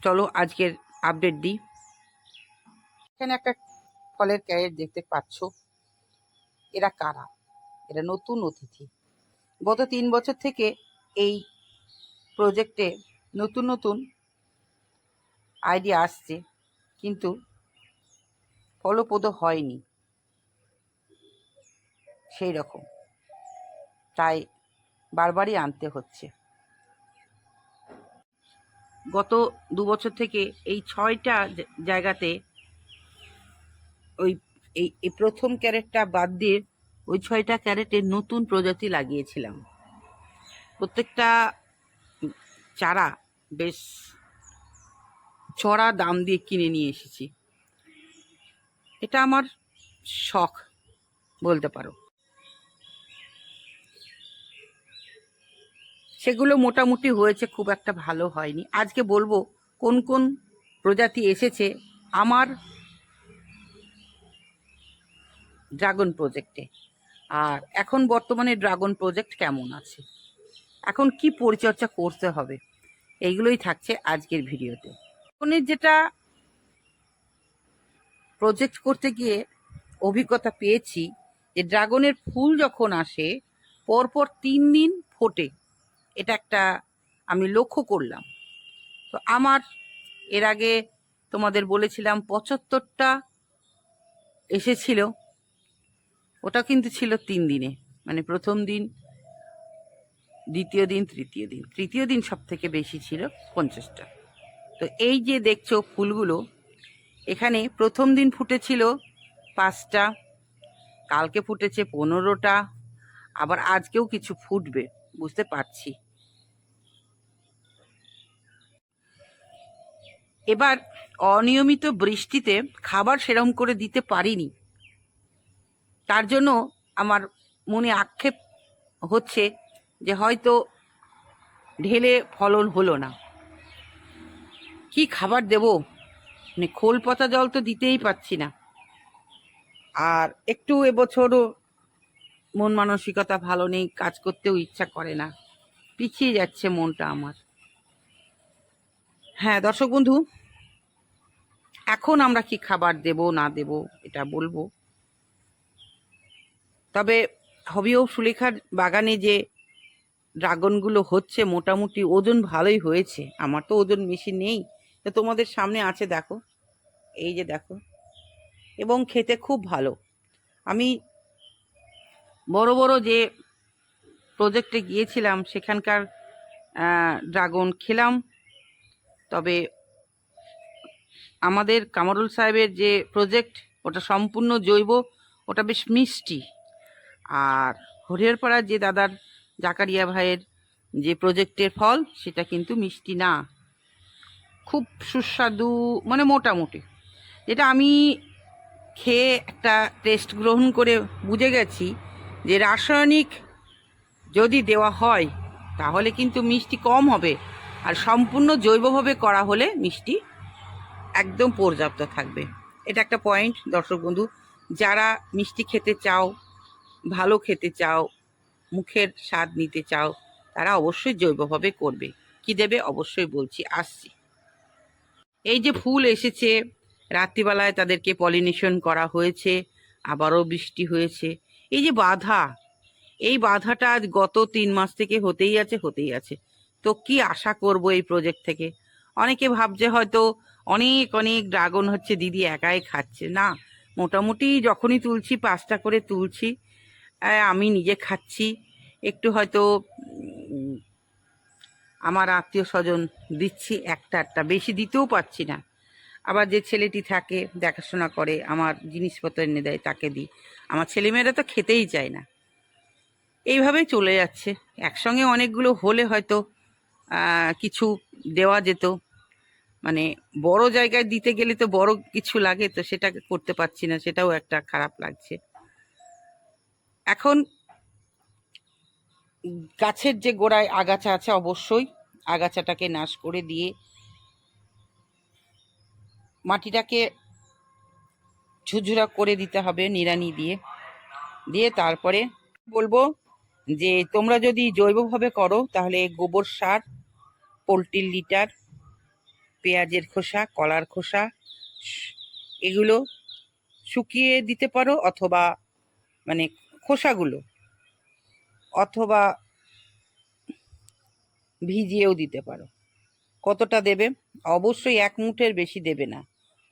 চলো আজকের আপডেট দিই। এখানে একটা ফলের ক্যারেট দেখতে পাচ্ছ। এরা কারা? এরা নতুন অতিথি। গত 3 বছর থেকে এই প্রজেক্টে নতুন নতুন আইডিয়া আসছে, কিন্তু ফলপ্রদ হয়নি সেই রকম, তাই বারবারই আনতে হচ্ছে। গত 2 বছর থেকে এই 6টা জায়গাতে ওই এই প্রথম ক্যারেটটা বাদ দিয়ে ওই 6টা ক্যারেটে নতুন প্রজাতি লাগিয়েছিলাম। প্রত্যেকটা চারা বেশ চড়া দাম দিয়ে কিনে নিয়ে এসেছি। এটা আমার শখ বলতে পারো। সেগুলো মোটামুটি হয়েছে, খুব একটা ভালো হয়নি। আজকে বলবো কোন কোন প্রজাতি এসেছে আমার ড্রাগন প্রজেক্টে, আর এখন বর্তমানে ড্রাগন প্রজেক্ট কেমন আছে, এখন কি পরিচর্যা করতে হবে, এইগুলোই থাকছে আজকের ভিডিওতে। ড্রাগনের যেটা প্রজেক্ট করতে গিয়ে অভিজ্ঞতা পেয়েছি, যে ড্রাগনের ফুল যখন আসে পরপর 3 দিন ফোটে, এটা একটা আমি লক্ষ্য করলাম। তো আমার এর আগে তোমাদের বলেছিলাম 75টা এসেছিল, ওটা কিন্তু ছিল 3 দিনে, মানে প্রথম দিন, দ্বিতীয় দিন, তৃতীয় দিন সব থেকে বেশি ছিল 50টা। তো এই যে দেখছো ফুলগুলো, এখানে প্রথম দিন ফুটেছিল 5টা, কালকে ফুটেছে 15টা, আবার আজকেও কিছু ফুটবে বুঝতে পারছি। এবার অনিয়মিত বৃষ্টিতে খাবার সেরকম করে দিতে পারিনি, তার জন্য আমার মনে আক্ষেপ হচ্ছে যে হয়তো ঢেলে ফলন হলো না। কি খাবার দেব, মানে খোল পচা জল তো দিতেই পাচ্ছি না। আর একটু এবছরও মন মানসিকতা ভালো নেই, কাজ করতেও ইচ্ছা করে না, পিছিয়ে যাচ্ছে মনটা আমার। হ্যাঁ দর্শক বন্ধু, এখন আমরা কি খাবার দেব না দেব এটা বলবো। তবে হবিও সুলেখার বাগানে যে ড্রাগনগুলো হচ্ছে মোটামুটি ওজন ভালোই হয়েছে। আমার তো ওজন বেশি নেই, তো তোমাদের সামনে আছে দেখো, এই যে দেখো, এবং খেতে খুব ভালো। আমি বড় বড় যে প্রজেক্টে গিয়েছিলাম সেখানকার ড্রাগন খেলাম, তবে আমাদের কামরুল সাহেবের যে প্রজেক্ট ওটা সম্পূর্ণ জৈব, ওটা বেশ মিষ্টি। আর হরিহরপাড়ার যে দাদার জাকারিয়া ভাইয়ের যে প্রজেক্টের ফল সেটা কিন্তু মিষ্টি না, খুব সুস্বাদু, মানে মোটামুটি। যেটা আমি খেয়ে একটা টেস্ট গ্রহণ করে বুঝে গেছি যে রাসায়নিক যদি দেওয়া হয় তাহলে কিন্তু মিষ্টি কম হবে, আর সম্পূর্ণ জৈবভাবে করা হলে মিষ্টি একদম পর্যাপ্ত থাকবে। এটা একটা পয়েন্ট দর্শক বন্ধু, যারা মিষ্টি খেতে চাও, ভালো খেতে চাও, মুখের স্বাদ নিতে চাও, তারা অবশ্যই জৈবভাবে করবে। কি দেবে অবশ্যই বলছি, আসছি। এই যে ফুল এসেছে, রাত্রিবেলায় তাদেরকে পলিনেশন করা হয়েছে, আবারও বৃষ্টি হয়েছে। এই যে বাধা, এই বাধাটা আজ গত 3 মাস থেকে হতেই আছে। তো কি আশা করব এই প্রজেক্ট থেকে? অনেকে ভাবছে হয়তো অনেক অনেক ড্রাগন হচ্ছে দিদি একাই খাচ্ছে, না, মোটামুটি যখনই তুলছি 5টা করে তুলছি, আমি নিজে খাচ্ছি, একটু হয়তো আমার আত্মীয় স্বজন দিচ্ছি, একটা বেশি দিতেও পারছি না। আবার যে ছেলেটি থাকে দেখাশোনা করে, আমার জিনিসপত্র এনে দেয়, তাকে দিই। আমার ছেলেমেয়েরা তো খেতেই চায় না। এইভাবেই চলে যাচ্ছে। একসঙ্গে অনেকগুলো হলে হয়তো কিছু দেওয়া যেত, মানে বড় জায়গায় দিতে গেলে তো বড় কিছু লাগে, তো সেটা করতে পারছি না, সেটাও একটা খারাপ লাগছে। এখন গাছের যে গোড়ায় আগাছা আছে, অবশ্যই আগাছাটাকে নাশ করে দিয়ে মাটিটাকে ঝুরঝুরা করে দিতে হবে নিড়ানি দিয়ে দিয়ে তারপরে বলবো যে তোমরা যদি জৈবভাবে করো তাহলে গোবর সার, পোলট্রির লিটার, পেঁয়াজের খোসা, কলার খোসা, এগুলো শুকিয়ে দিতে পারো, অথবা মানে খোসাগুলো, অথবা ভিজিয়েও দিতে পারো। কতটা দেবে? অবশ্যই 1 মুঠের বেশি দেবে না।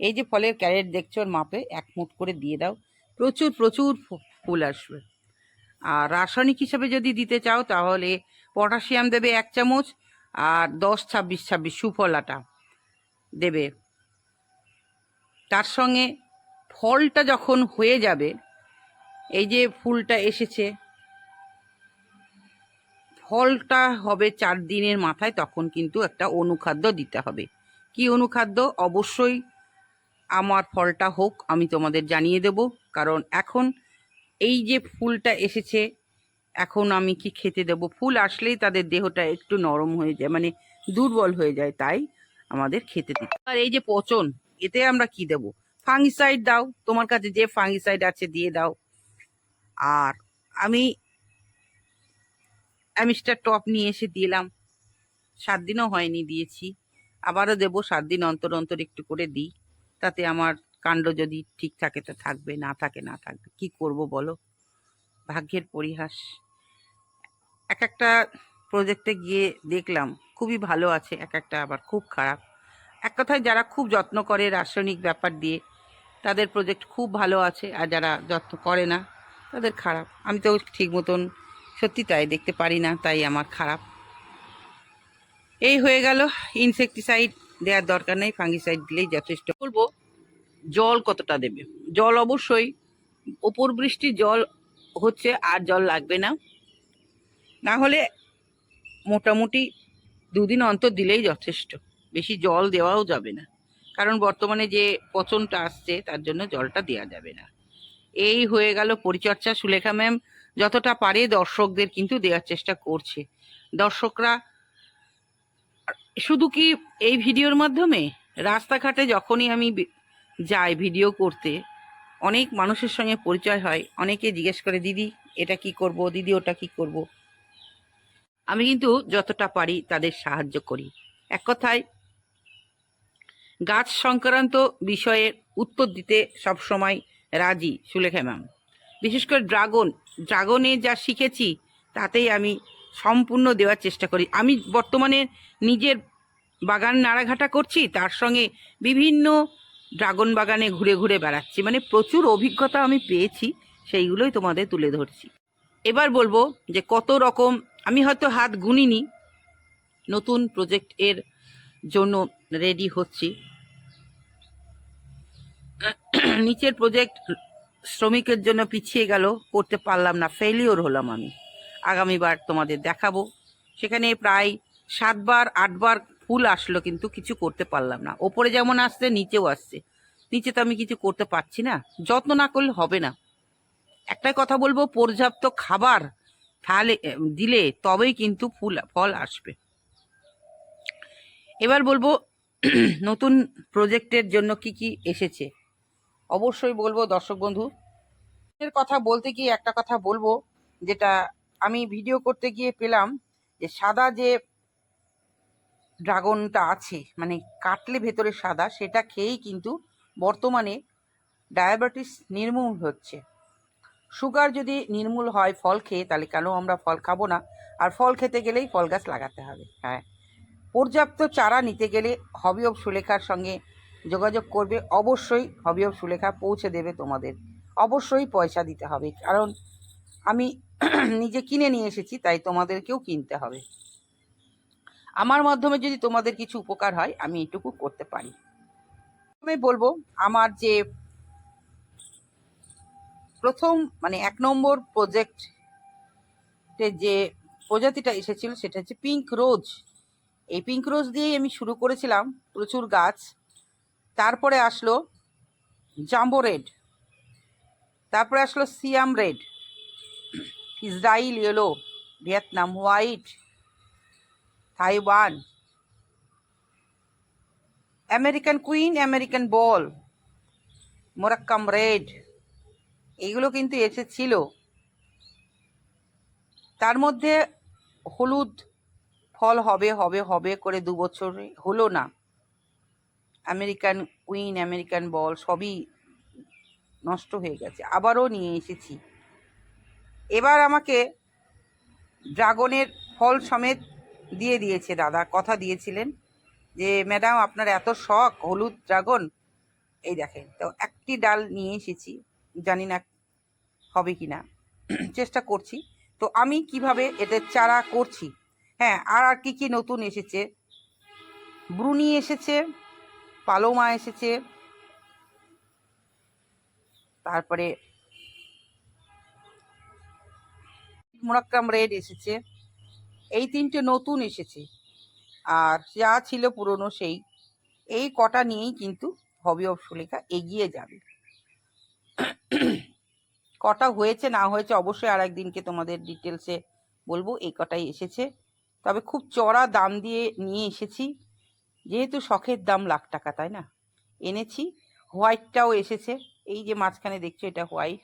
এই যে ফলের ক্যারেট দেখছো, ওর মাপে 1 মুঠ করে দিয়ে দাও, প্রচুর প্রচুর ফুল আসবে। আর রাসায়নিক হিসাবে যদি দিতে চাও তাহলে পটাশিয়াম দেবে 1 চামচ, আর 10-26-26 সুফলাটা দেবে। তার সঙ্গে ফলটা যখন হয়ে যাবে, এই যে ফুলটা এসেছে, ফলটা হবে 4 দিনের মাথায়, তখন কিন্তু একটা অনুখাদ্য দিতে হবে। কি অনুখাদ্য? অবশ্যই আমার ফলটা হোক আমি তোমাদের জানিয়ে দেব, কারণ এখন এই যে ফুলটা এসেছে, এখন আমি কি খেতে দেব? ফুল আসলেই তাদের দেহটা একটু নরম হয়ে যায়, মানে দুর্বল হয়ে যায়, তাই আমাদের খেতে দিতে। আর এই যে পচন, এতে আমরা কি দেব? ফাঙ্গিসাইড দাও, তোমার কাছে যে ফাঙ্গিসাইড আছে দিয়ে দাও। আর আমি অ্যামিস্টার টপ নিয়ে এসে দিলাম, 7 দিনও হয়নি দিয়েছি, আবারও দেবো 7 দিন অন্তর অন্তর একটু করে দিই। তাতে আমার কাণ্ড যদি ঠিক থাকে তো থাকবে, না থাকে না থাকবে, কি করব বলো? ভাগ্যের পরিহাস। এক একটা প্রজেক্টে গিয়ে দেখলাম খুবই ভালো আছে, এক একটা আবার খুব খারাপ। এক কথায় যারা খুব যত্ন করে রাসায়নিক ব্যাপার দিয়ে, তাদের প্রজেক্ট খুব ভালো আছে, আর যারা যত্ন করে না তাদের খারাপ। আমি তো ঠিক মতন সত্যি তাই দেখতে পারি না, তাই আমার খারাপ। এই হয়ে গেল। ইনসেকটিসাইড দেওয়ার দরকার নেই, ফাঙ্গিসাইড দিলেই যথেষ্ট। বলবো জল কতটা দেবে? জল অবশ্যই ওপর বৃষ্টির জল হচ্ছে, আর জল লাগবে না, না হলে মোটামুটি 2 দিন অন্তর দিলেই যথেষ্ট, বেশি জল দেওয়াও যাবে না, কারণ বর্তমানে যে পচনটা আসছে তার জন্য জলটা দেওয়া যাবে না। এই হয়ে গেল পরিচর্যা। সুলেখা ম্যাম যতটা পারে দর্শকদের কিন্তু দেওয়ার চেষ্টা করছে। দর্শকরা শুধু কি এই ভিডিওর মাধ্যমে, রাস্তাঘাটে যখনই আমি যাই ভিডিও করতে, অনেক মানুষের সঙ্গে পরিচয় হয়, অনেকে জিজ্ঞেস করে দিদি এটা কি করব, দিদি ওটা কি করব। আমি কিন্তু যতটা পারি তাদের সাহায্য করি। এক কথায় গাছ সংক্রান্ত বিষয়ে উত্তর দিতে সবসময় রাজি সুলেখা ম্যাম। বিশেষ করে ড্রাগনে যা শিখেছি তাতেই আমি সম্পূর্ণ দেওয়ার চেষ্টা করি। আমি বর্তমানে নিজের বাগান নাড়াঘাটা করছি, তার সঙ্গে বিভিন্ন ড্রাগন বাগানে ঘুরে ঘুরে বেড়াচ্ছি, মানে প্রচুর অভিজ্ঞতা আমি পেয়েছি, সেইগুলোই তোমাদের তুলে ধরছি। এবার বলবো যে কত রকম, আমি হয়তো হাত গুনিনি, নতুন প্রজেক্ট এর জন্য রেডি হচ্ছি। নিচের প্রজেক্ট শ্রমিকের জন্য পিছিয়ে গেল, করতে পারলাম না, ফেলিওর হলাম আমি। আগামীবার তোমাদের দেখাবো, সেখানে প্রায় 7বার 8বার ফুল আসলো, কিন্তু কিছু করতে পারলাম না। ওপরে যেমন আসছে নিচেও আসছে, নিচে তো আমি কিছু করতে পারছি না, যত্ন না করলে হবে না। একটাই কথা বলবো, পর্যাপ্ত খাবার তাহলে দিলে তবেই কিন্তু ফল আসবে। এবার বলবো নতুন প্রজেক্টের জন্য কি কি এসেছে, অবশ্যই বলবো দর্শক বন্ধু। এর কথা বলতে গিয়ে একটা কথা বলবো, যেটা আমি ভিডিও করতে গিয়ে পেলাম, যে সাদা যে ড্রাগনটা আছে, মানে কাটলে ভেতরে সাদা, সেটা খেয়েই কিন্তু বর্তমানে ডায়াবেটিস নির্মূল হচ্ছে। সুগার যদি নির্মূল হয় ফল খেয়ে, তাহলে কেন আমরা ফল খাবো না? আর ফল খেতে গেলেই ফল গাছ লাগাতে হবে। হ্যাঁ, পর্যাপ্ত চারা নিতে গেলে হবি অব সুলেখার সঙ্গে যোগাযোগ করবে, অবশ্যই হবি অব সুলেখা পৌঁছে দেবে তোমাদের। অবশ্যই পয়সা দিতে হবে, কারণ আমি নিজে কিনে নিয়ে এসেছি, তাই তোমাদেরকেও কিনতে হবে। আমার মাধ্যমে যদি তোমাদের কিছু উপকার হয়, আমি এটুকু করতে পারি। আমি বলবো আমার যে প্রথম, মানে 1 নম্বর প্রজেক্টে যে প্রজাতিটা এসেছিল সেটা হচ্ছে পিঙ্ক রোজ। এই পিঙ্ক রোজ দিয়েই আমি শুরু করেছিলাম প্রচুর গাছ। তারপরে আসলো জাম্বো রেড, তারপরে আসলো Siam red, Israel yellow, Vietnam white, Taiwan, American queen, American ball, Moroccan red, এইগুলো কিন্তু এসেছিল। তার মধ্যে হলুদ ফল হবে হবে হবে করে 2 বছর হলো না, আমেরিকান উইন, আমেরিকান বল সবই নষ্ট হয়ে গেছে। আবারও নিয়ে এসেছি। এবার আমাকে ড্রাগনের ফল সমেত দিয়ে দিয়েছে দাদা। কথা দিয়েছিলেন যে ম্যাডাম আপনার এত শখ হলুদ ড্রাগন, এই দেখেন। তো একটি ডাল নিয়ে এসেছি, জানি না হবে কি না, চেষ্টা করছি। তো আমি কিভাবে এদের চারা করছি, হ্যাঁ, আর আর কি কি নতুন এসেছে, ব্রুনি এসেছে, পালোমা এসেছে, তারপরে মোরাক্কাম রেড এসেছে, এই তিনটে নতুন এসেছে। আর যা ছিল পুরনো সেই এই কটা নিয়েই কিন্তু হবি অফ সুলেখা এগিয়ে যাবে। কটা হয়েছে না হয়েছে অবশ্যই আর একদিনকে তোমাদের ডিটেলসে বলবো। এই কটাই এসেছে, তবে খুব চড়া দাম দিয়ে নিয়ে এসেছি, যেহেতু শখের দাম লাখ টাকা, তাই না? এনেছি। হোয়াইটটাও এসেছে, এই যে মাঝখানে দেখছো এটা হোয়াইট,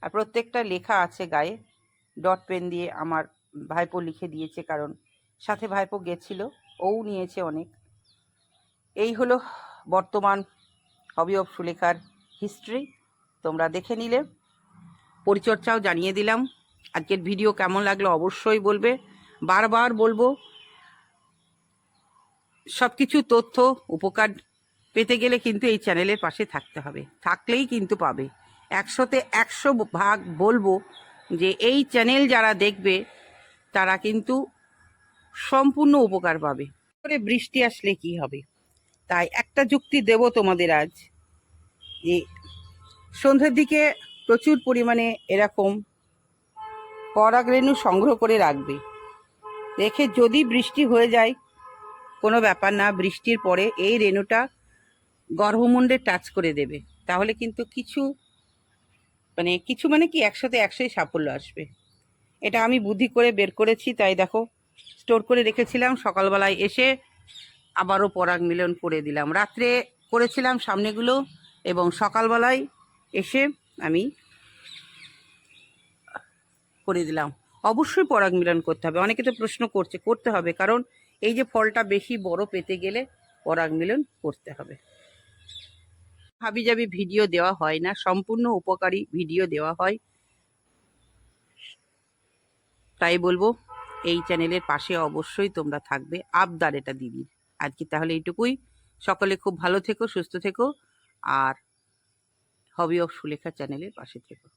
আর প্রত্যেকটা লেখা আছে গায়ে ডট পেন দিয়ে। আমার ভাইপো লিখে দিয়েছে, কারণ সাথে ভাইপো গেছিল, ও নিয়েছে অনেক। এই হলো বর্তমান হবি অফ সুলেখার হিস্ট্রি, তোমরা দেখে নিলে। পরিচর্যাও জানিয়ে দিলাম। আজকের ভিডিও কেমন লাগলো অবশ্যই বলবে। বারবার বলবো, সব কিছু তথ্য উপকার পেতে গেলে কিন্তু এই চ্যানেলের পাশে থাকতে হবে, থাকলেই কিন্তু পাবে। 100তে 100 ভাগ বলবো যে এই চ্যানেল যারা দেখবে তারা কিন্তু সম্পূর্ণ উপকার পাবে। করে বৃষ্টি আসলে কি হবে, তাই একটা যুক্তি দেব তোমাদের আজ, যে সন্ধ্যের দিকে প্রচুর পরিমাণে এরকম পরাগরেণু সংগ্রহ করে রাখবে। রেখে যদি বৃষ্টি হয়ে যায় কোনো ব্যাপার না, বৃষ্টির পরে এই রেণুটা গর্ভমুণ্ডে টাচ করে দেবে, তাহলে কিন্তু কিছু মানে কি 100তে 100ই সাফল্য আসবে। এটা আমি বুদ্ধি করে বের করেছি, তাই দেখো স্টোর করে রেখেছিলাম। সকালবেলায় এসে আবারও পরাগ মিলন করে দিলাম। রাত্রে করেছিলাম সামনেগুলো, এবং সকালবেলায় এসে আমি করে দিলাম। অবশ্যই পরাগ মিলন করতে হবে। অনেকে তো প্রশ্ন করছে, করতে হবে, কারণ এই যে ফলটা বেশি বড় পেতে গেলে পরাগ মিলন করতে হবে। হাবিজাবি ভিডিও দেওয়া হয় না, সম্পূর্ণ উপকারী ভিডিও দেওয়া হয়। তাই বলবো এই চ্যানেলের পাশে অবশ্যই তোমরা থাকবে, আবদার এটা দিদির। আজকে তাহলে এইটুকুই। সকলে খুব ভালো থেকো, সুস্থ থেকো, আর হবি অফ সুলেখা চ্যানেলের পাশে থেকো।